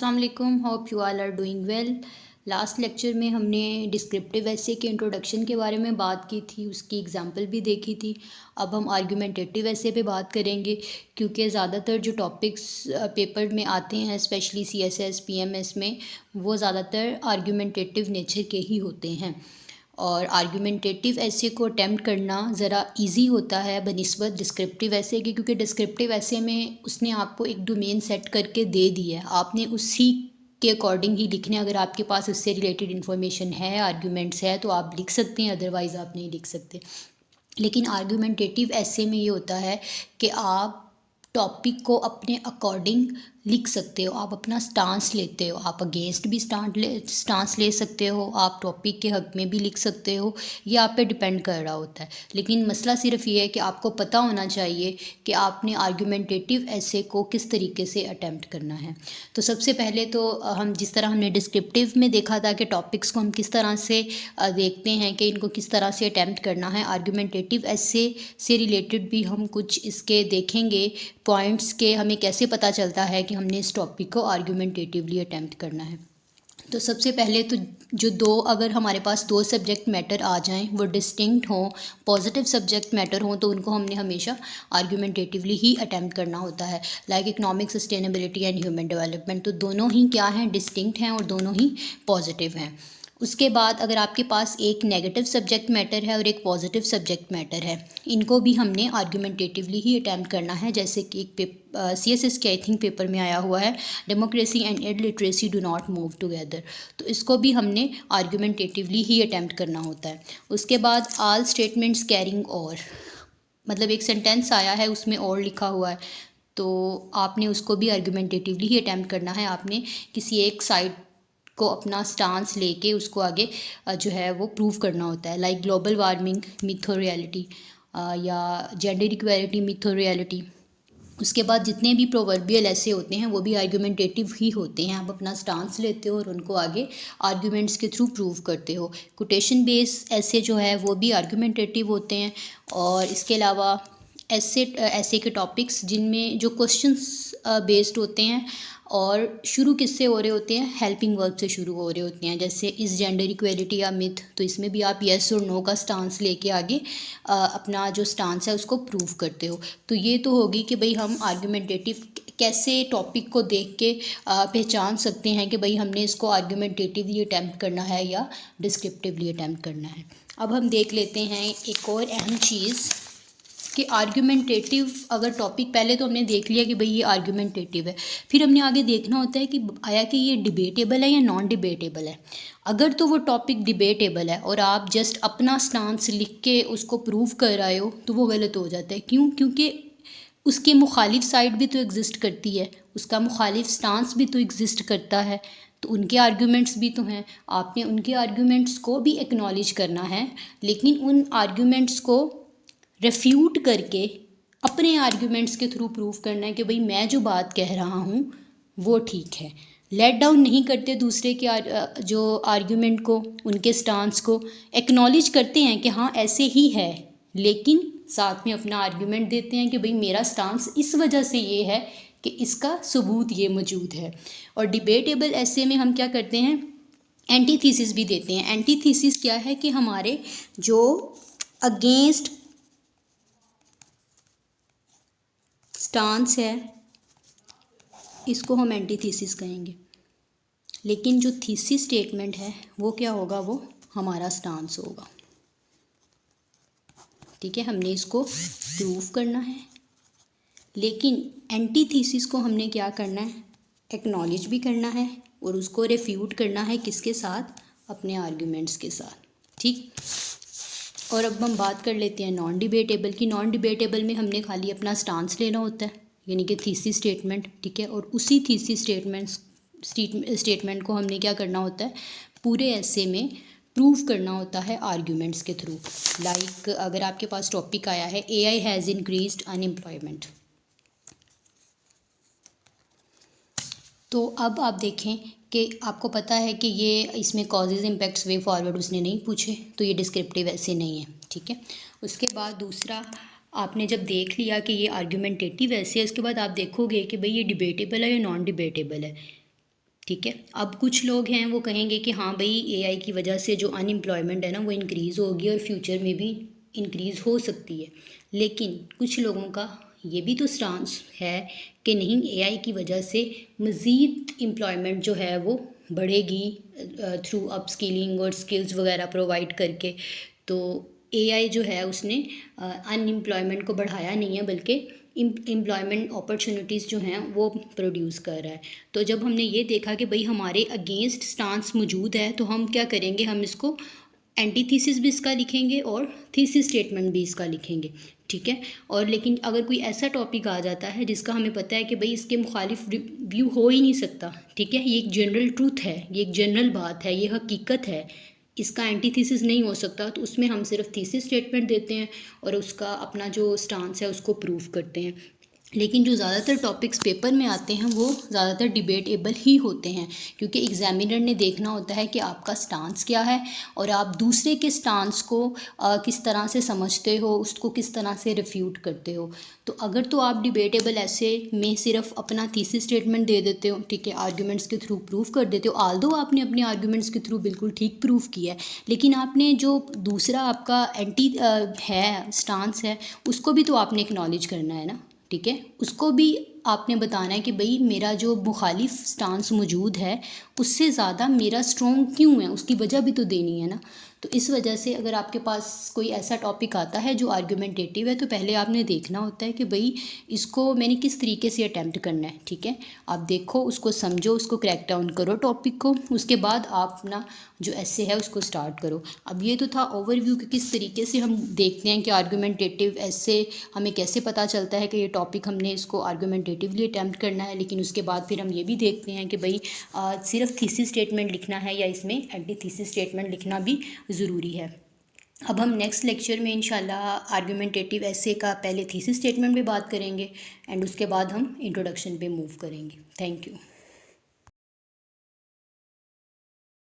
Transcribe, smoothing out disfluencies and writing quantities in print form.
अस्सलाम वालेकुम, hope you all are doing well. Last lecture में हमने डिस्क्रिप्टिव एसे के इंट्रोडक्शन के बारे में बात की थी, उसकी एग्जांपल भी देखी थी। अब हम आर्गुमेंटेटिव एसे पे बात करेंगे, क्योंकि ज़्यादातर जो टॉपिक्स पेपर में आते हैं स्पेशली सीएसएस पीएमएस में, वो ज़्यादातर आर्गुमेंटेटिव नेचर के ही होते हैं। और आर्गुमेंटेटिव ऐसे को अटैम्प्ट करना ज़रा इजी होता है बनिस्बत डिस्क्रिप्टिव ऐसे की, क्योंकि डिस्क्रिप्टिव ऐसे में उसने आपको एक डोमेन सेट करके दे दी है, आपने उसी के अकॉर्डिंग ही लिखने। अगर आपके पास उससे रिलेटेड इन्फॉर्मेशन है, आर्ग्यूमेंट्स है, तो आप लिख सकते हैं, अदरवाइज़ आप नहीं लिख सकते। लेकिन आर्गुमेंटेटिव ऐसे में ये होता है कि आप टॉपिक को अपने अकॉर्डिंग लिख सकते हो, आप अपना स्टांस लेते हो, आप अगेंस्ट भी स्टांस ले सकते हो, आप टॉपिक के हक में भी लिख सकते हो, ये आप पे डिपेंड कर रहा होता है। लेकिन मसला सिर्फ ये है कि आपको पता होना चाहिए कि आपने आर्गुमेंटेटिव ऐसे को किस तरीके से अटैम्प्ट करना है। तो सबसे पहले तो हम जिस तरह हमने डिस्क्रिप्टिव में देखा था कि टॉपिक्स को हम किस तरह से देखते हैं कि इनको किस तरह से अटैम्प्ट करना है, आर्गुमेंटेटिव ऐसे से रिलेटेड भी हम कुछ इसके देखेंगे पॉइंट्स के, हमें कैसे पता चलता है कि हमने इस टॉपिक को आर्गुमेंटेटिवली अटैम्प्ट करना है। तो सबसे पहले तो अगर हमारे पास दो सब्जेक्ट मैटर आ जाएं, वो डिस्टिंक्ट हों, पॉजिटिव सब्जेक्ट मैटर हों, तो उनको हमने हमेशा आर्गुमेंटेटिवली ही अटैम्प्ट करना होता है। Like economic sustainability and human development, तो दोनों ही क्या हैं, डिस्टिंक्ट हैं और दोनों ही पॉजिटिव हैं। उसके बाद अगर आपके पास एक नेगेटिव सब्जेक्ट मैटर है और एक पॉजिटिव सब्जेक्ट मैटर है, इनको भी हमने आर्गुमेंटेटिवली ही अटैम्प्ट करना है। जैसे कि एक सीएसएस के आई थिंक पेपर में आया हुआ है, democracy and illiteracy do not move together, तो इसको भी हमने आर्गुमेंटेटिवली ही अटैम्प्ट करना होता है। उसके बाद आल स्टेटमेंट्स कैरिंग और, मतलब एक सेंटेंस आया है उसमें और लिखा हुआ है, तो आपने उसको भी आर्गुमेंटेटिवली ही अटैम्प्ट करना है। आपने किसी एक साइड को अपना स्टांस लेके उसको आगे जो है वो प्रूव करना होता है। लाइक ग्लोबल वार्मिंग मिथ और रियलिटी, या जेंडर इक्वालिटी मिथ और रियलिटी। उसके बाद जितने भी प्रोवर्बियल ऐसे होते हैं वो भी आर्गुमेंटेटिव ही होते हैं। आप अपना स्टांस लेते हो और उनको आगे आर्गुमेंट्स के थ्रू प्रूव करते हो। कोटेशन बेस ऐसे जो है वो भी आर्गुमेंटेटिव होते हैं। और इसके अलावा ऐसे के टॉपिक्स जिनमें जो क्वेश्चंस बेस्ड होते हैं और शुरू किससे हो रहे होते हैं, हेल्पिंग वर्ब से शुरू हो रहे होते हैं। जैसे इस जेंडर इक्वेलिटी या मिथ, तो इसमें भी आप येस और नो का स्टांस लेके आगे अपना जो स्टांस है उसको प्रूव करते हो। तो ये तो होगी कि भाई हम आर्गुमेंटेटिव कैसे टॉपिक को देख के पहचान सकते हैं कि भाई हमने इसको आर्गुमेंटेटिवली अटैम्प्ट करना है या डिस्क्रिप्टिवली अटैम्प्ट करना है। अब हम देख लेते हैं एक और अहम चीज़ कि आर्गुमेंटेटिव अगर टॉपिक, पहले तो हमने देख लिया कि भाई ये आर्गुमेंटेटिव है, फिर हमने आगे देखना होता है कि आया कि ये डिबेटेबल है या नॉन डिबेटेबल है। अगर तो वो टॉपिक डिबेटेबल है और आप जस्ट अपना स्टांस लिख के उसको प्रूव कर रहे हो, तो वो गलत हो जाता है। क्यों? क्योंकि उसके मुखालिफ साइड भी तो एग्जिस्ट करती है, उसका मुखालिफ स्टांस भी तो एग्जिस्ट करता है, तो उनके आर्ग्यूमेंट्स भी तो हैं। आपने उनके आर्ग्यूमेंट्स को भी एक्नॉलेज करना है, लेकिन उन आर्ग्यूमेंट्स को रेफ्यूट करके अपने आर्ग्यूमेंट्स के थ्रू प्रूव करना है कि भाई मैं जो बात कह रहा हूँ वो ठीक है। लेट डाउन नहीं करते दूसरे के जो आर्ग्यूमेंट को, उनके स्टांस को एक्नॉलेज करते हैं कि हाँ ऐसे ही है, लेकिन साथ में अपना आर्ग्यूमेंट देते हैं कि भाई मेरा स्टांस इस वजह से ये है कि इसका सबूत ये मौजूद है। और डिबेटेबल ऐसे में हम क्या करते हैं, एंटीथीसिस भी देते हैं। एंटीथीसिस क्या है कि हमारे जो अगेंस्ट स्टांस है इसको हम एंटीथीसिस कहेंगे, लेकिन जो थीसिस स्टेटमेंट है वो क्या होगा, वो हमारा स्टांस होगा। ठीक है, हमने इसको प्रूव करना है, लेकिन एंटीथीसिस को हमने क्या करना है, एक्नॉलेज भी करना है और उसको रेफ्यूट करना है, किसके साथ, अपने आर्ग्यूमेंट्स के साथ। ठीक। और अब हम बात कर लेते हैं नॉन डिबेटेबल की। नॉन डिबेटेबल में हमने खाली अपना स्टांस लेना होता है, यानी कि थीसिस स्टेटमेंट। ठीक है, और उसी थीसिस स्टेटमेंट को हमने क्या करना होता है, पूरे ऐसे में प्रूव करना होता है आर्ग्यूमेंट्स के थ्रू। लाइक अगर आपके पास टॉपिक आया है एआई हैज़ इंक्रीज्ड अनएम्प्लॉयमेंट, तो अब आप देखें कि आपको पता है कि ये इसमें कॉजेज़ इम्पैक्ट्स वे फॉरवर्ड उसने नहीं पूछे, तो ये डिस्क्रिप्टिव ऐसे नहीं है। ठीक है, उसके बाद दूसरा, आपने जब देख लिया कि ये आर्गुमेंटेटिव ऐसे है, उसके बाद आप देखोगे कि भाई ये डिबेटेबल है या नॉन डिबेटेबल है। ठीक है। अब कुछ लोग हैं वो कहेंगे कि हाँ भाई एआई की वजह से जो अनएम्प्लॉयमेंट है ना वो इंक्रीज़ होगी और फ्यूचर में भी इंक्रीज़ हो सकती है, लेकिन कुछ लोगों का ये भी तो स्टांस है कि नहीं, एआई की वजह से मज़ीद एम्प्लॉयमेंट जो है वो बढ़ेगी थ्रू अपस्किलिंग और स्किल्स वगैरह प्रोवाइड करके। तो एआई जो है उसने अनएम्प्लॉयमेंट को बढ़ाया नहीं है, बल्कि एम्प्लॉयमेंट अपॉर्चुनिटीज़ जो हैं वो प्रोड्यूस कर रहा है। तो जब हमने ये देखा कि भाई हमारे अगेंस्ट स्टांस मौजूद है, तो हम क्या करेंगे, हम इसको एंटी थीसिस भी इसका लिखेंगे और थीसिस स्टेटमेंट भी इसका लिखेंगे। ठीक है। और लेकिन अगर कोई ऐसा टॉपिक आ जाता है जिसका हमें पता है कि भाई इसके मुखालिफ व्यू हो ही नहीं सकता, ठीक है, ये एक जनरल ट्रूथ है, ये एक जनरल बात है, ये हकीकत है, इसका एंटी थीसिस नहीं हो सकता, तो उसमें हम सिर्फ थीसिस स्टेटमेंट देते हैं और उसका अपना जो स्टांस है उसको प्रूव करते हैं। लेकिन जो ज़्यादातर टॉपिक्स पेपर में आते हैं वो ज़्यादातर डिबेटेबल ही होते हैं, क्योंकि एग्जामिनर ने देखना होता है कि आपका स्टांस क्या है और आप दूसरे के स्टांस को किस तरह से समझते हो, उसको किस तरह से रिफ्यूट करते हो। तो अगर तो आप डिबेटेबल ऐसे में सिर्फ अपना थीसिस स्टेटमेंट दे देते हो, ठीक है, आर्ग्यूमेंट्स के थ्रू प्रूफ कर देते हो, आल्दो आपने अपने आर्ग्यूमेंट्स के थ्रू बिल्कुल ठीक प्रूफ किया है, लेकिन आपने जो दूसरा आपका एंटी है स्टांस है उसको भी तो आपने एक्नॉलेज करना है ना। ठीक है, उसको भी आपने बताना है कि भाई मेरा जो मुखालिफ स्टांस मौजूद है उससे ज़्यादा मेरा स्ट्रॉन्ग क्यों है, उसकी वजह भी तो देनी है ना। तो इस वजह से अगर आपके पास कोई ऐसा टॉपिक आता है जो आर्गुमेंटेटिव है, तो पहले आपने देखना होता है कि भाई इसको मैंने किस तरीके से अटैम्प्ट करना है। ठीक है, आप देखो, उसको समझो, उसको क्रैक डाउन करो टॉपिक को, उसके बाद आप अपना जो ऐसे है उसको स्टार्ट करो। अब ये तो था ओवरव्यू कि किस तरीके से हम देखते हैं कि आर्गुमेंटेटिव ऐसे हमें कैसे पता चलता है कि ये टॉपिक हमने इसको आर्गुमेंटेटिवली अटैम्प्ट करना है। लेकिन उसके बाद फिर हम ये भी देखते हैं कि भाई सिर्फ थीसिस स्टेटमेंट लिखना है या इसमें एंटी थीसिस स्टेटमेंट लिखना भी ज़रूरी है। अब हम नेक्स्ट लेक्चर में इंशाल्लाह आर्गुमेंटेटिव ऐसे का पहले थीसिस स्टेटमेंट पे बात करेंगे एंड उसके बाद हम इंट्रोडक्शन पे मूव करेंगे। Thank you.